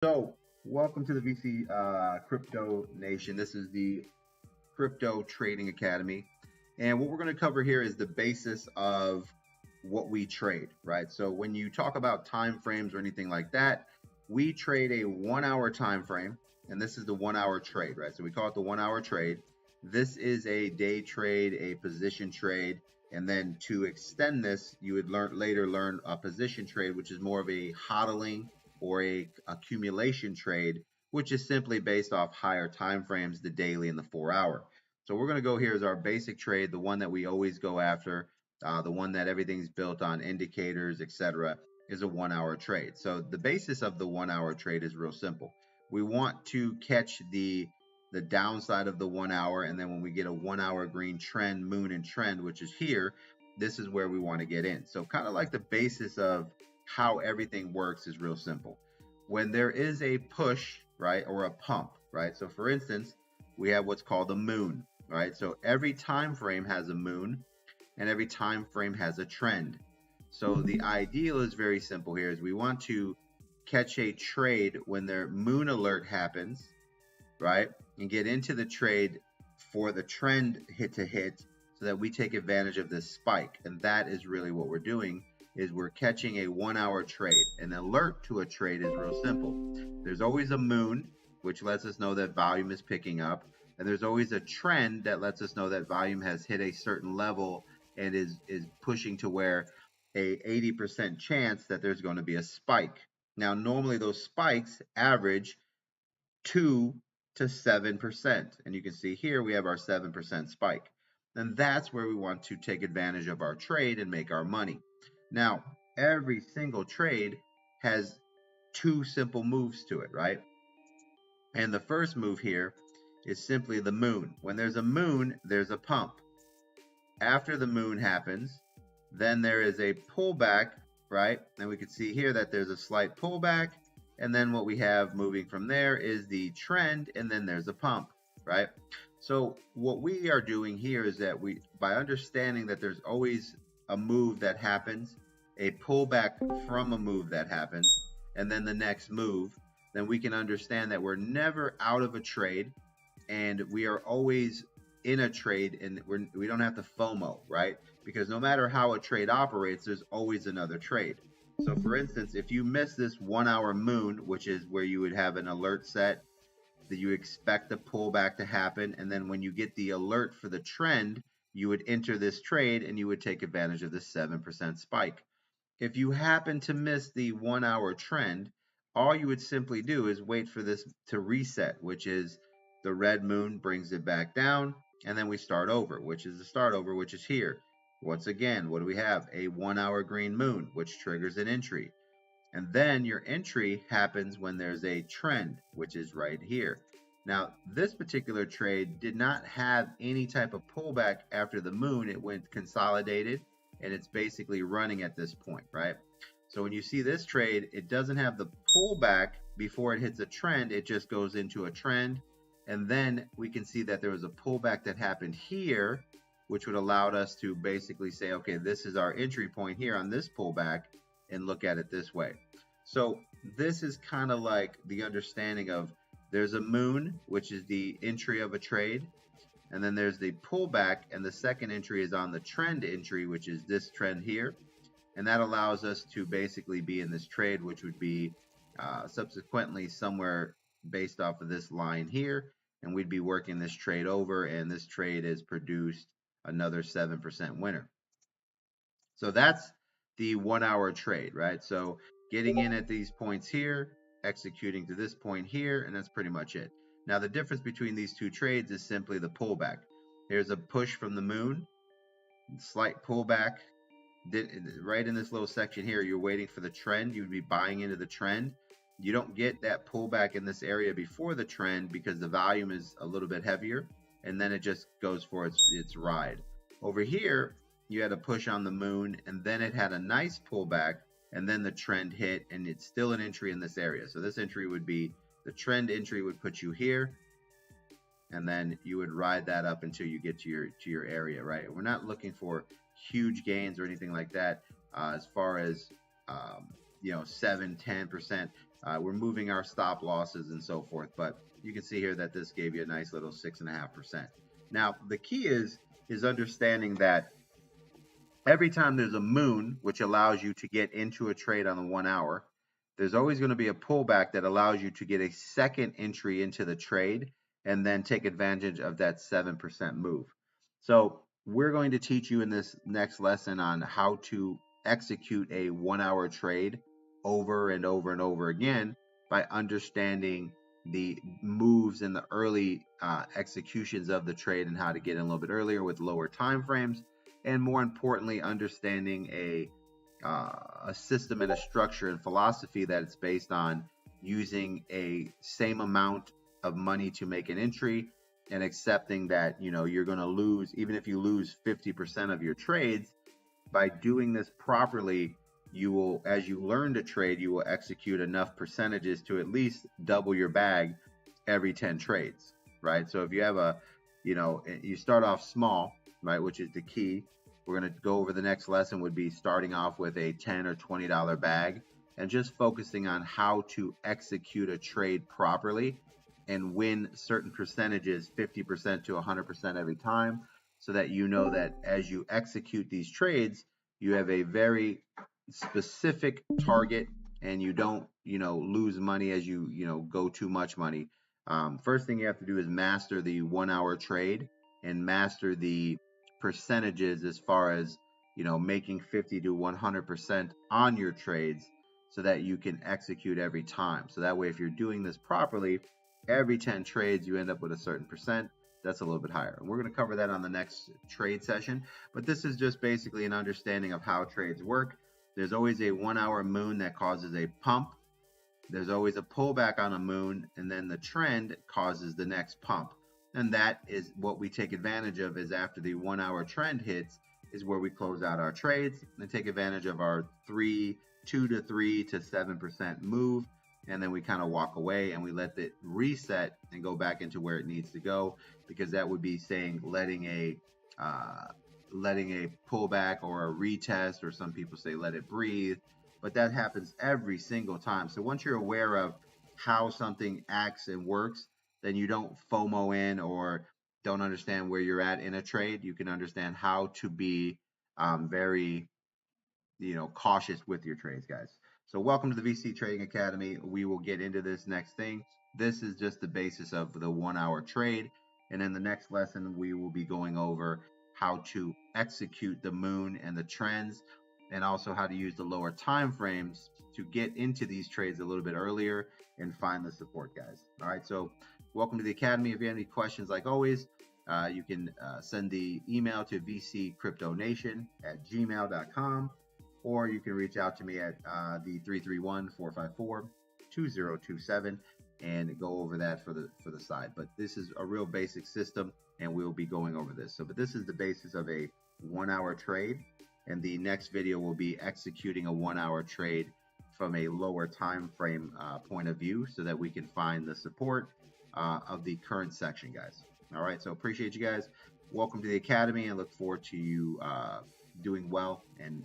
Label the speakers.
Speaker 1: So, welcome to the VC Crypto Nation. This is the Crypto Trading Academy. And what we're going to cover here is the basis of what we trade, right? So, when you talk about time frames or anything like that, we trade a 1 hour time frame, and this is the 1 hour trade, right? So, we call it the 1 hour trade. This is a day trade, a position trade. And then to extend this, you would later learn a position trade, which is more of a hodling or a accumulation trade, which is simply based off higher time frames, the daily and the 4 hour. So we're going to go here as our basic trade, the one that we always go after, the one that everything's built on indicators, etc., is a 1 hour trade. So the basis of the 1 hour trade is real simple. We want to catch the downside of the 1 hour, and then when we get a 1 hour green trend, moon and trend, which is here, this is where we want to get in. So kind of like the basis of how everything works is real simple. When there is a push, right, or a pump, right? So for instance, we have what's called a moon, right? So every time frame has a moon and every time frame has a trend. So the ideal is very simple here is we want to catch a trade when their moon alert happens, right? And get into the trade for the trend hit to hit so that we take advantage of this spike. And that is really what we're doing is we're catching a 1 hour trade. An alert to a trade is real simple. There's always a moon, which lets us know that volume is picking up. And there's always a trend that lets us know that volume has hit a certain level and is pushing to where a 80% chance that there's going to be a spike. Now, normally those spikes average 2 to 7%. And you can see here we have our 7% spike. And that's where we want to take advantage of our trade and make our money. Now, every single trade has two simple moves to it, right? And the first move here is simply the moon. When there's a moon, there's a pump. After the moon happens, then there is a pullback, right? And we can see here that there's a slight pullback. And then what we have moving from there is the trend, and then there's a pump, right? So what we are doing here is that by understanding that there's always a move that happens, a pullback from a move that happens, and then the next move, then we can understand that we're never out of a trade, and we are always in a trade, and we don't have to FOMO, right? Because no matter how a trade operates, there's always another trade. So for instance, if you miss this 1 hour moon, which is where you would have an alert set that you expect the pullback to happen, and then when you get the alert for the trend, you would enter this trade and you would take advantage of this 7% spike. If you happen to miss the 1 hour trend, all you would simply do is wait for this to reset, which is the red moon brings it back down, and then we start over, which is the start over, which is here. Once again, what do we have? A 1 hour green moon, which triggers an entry. And then your entry happens when there's a trend, which is right here. Now, this particular trade did not have any type of pullback after the moon. It went consolidated, and it's basically running at this point, right? So when you see this trade, it doesn't have the pullback before it hits a trend. It just goes into a trend. And then we can see that there was a pullback that happened here, which would allow us to basically say, okay, this is our entry point here on this pullback, and look at it this way. So this is kind of like the understanding of there's a moon, which is the entry of a trade, and then there's the pullback, and the second entry is on the trend entry, which is this trend here, and that allows us to basically be in this trade, which would be subsequently somewhere based off of this line here, and we'd be working this trade over, and this trade has produced another 7% winner. So that's the 1 hour trade, right? So getting in at these points here, executing to this point here, and that's pretty much it. Now the difference between these two trades is simply the pullback. Here's a push from the moon, slight pullback. Right in this little section here, you're waiting for the trend. You'd be buying into the trend. You don't get that pullback in this area before the trend because the volume is a little bit heavier, and then it just goes for its ride. Over here, you had a push on the moon, and then it had a nice pullback, and then the trend hit, and it's still an entry in this area. So this entry would be, the trend entry would put you here, and then you would ride that up until you get to your area, right? We're not looking for huge gains or anything like that as far as 7-10%. We're moving our stop losses and so forth, but you can see here that this gave you a nice little 6.5%. Now, the key is understanding that every time there's a moon, which allows you to get into a trade on the 1 hour, there's always going to be a pullback that allows you to get a second entry into the trade and then take advantage of that 7% move. So we're going to teach you in this next lesson on how to execute a 1 hour trade over and over and over again by understanding the moves and the early executions of the trade and how to get in a little bit earlier with lower time frames, and more importantly, understanding a system and a structure and philosophy that it's based on using a same amount of money to make an entry and accepting that you're going to lose. Even if you lose 50% of your trades, by doing this properly, you will, as you learn to trade, you will execute enough percentages to at least double your bag every 10 trades, right? So if you have you start off small, right, which is the key. We're going to go over the next lesson would be starting off with a $10 or $20 bag and just focusing on how to execute a trade properly and win certain percentages, 50% to 100% every time, so that you know that as you execute these trades, you have a very specific target and you don't, lose money as you go too much money. First thing you have to do is master the 1 hour trade and master the percentages as far as, making 50 to 100% on your trades so that you can execute every time. So that way, if you're doing this properly, every 10 trades, you end up with a certain percent. That's a little bit higher. And we're going to cover that on the next trade session. But this is just basically an understanding of how trades work. There's always a 1 hour moon that causes a pump. There's always a pullback on a moon, and then the trend causes the next pump. And that is what we take advantage of, is after the 1 hour trend hits is where we close out our trades and take advantage of our 2 to 3 to 7% move. And then we kind of walk away and we let it reset and go back into where it needs to go, because that would be saying letting a pullback or a retest, or some people say let it breathe, but that happens every single time. So once you're aware of how something acts and works, then you don't FOMO in or don't understand where you're at in a trade. You can understand how to be very cautious with your trades, guys. So welcome to the VC Trading Academy. We will get into this next thing. This is just the basis of the 1 hour trade. And in the next lesson, we will be going over how to execute the moon and the trends, and also how to use the lower time frames to get into these trades a little bit earlier and find the support, guys. All right, so welcome to the Academy. If you have any questions, like always, you can send the email to vcryptonation@gmail.com, or you can reach out to me at the 331-454-2027 and go over that for the side. But this is a real basic system, and we'll be going over this. But this is the basis of a 1 hour trade, and the next video will be executing a 1 hour trade from a lower time frame point of view, so that we can find the support of the current section, guys. All right, so appreciate you guys. Welcome to the Academy, and look forward to you doing well and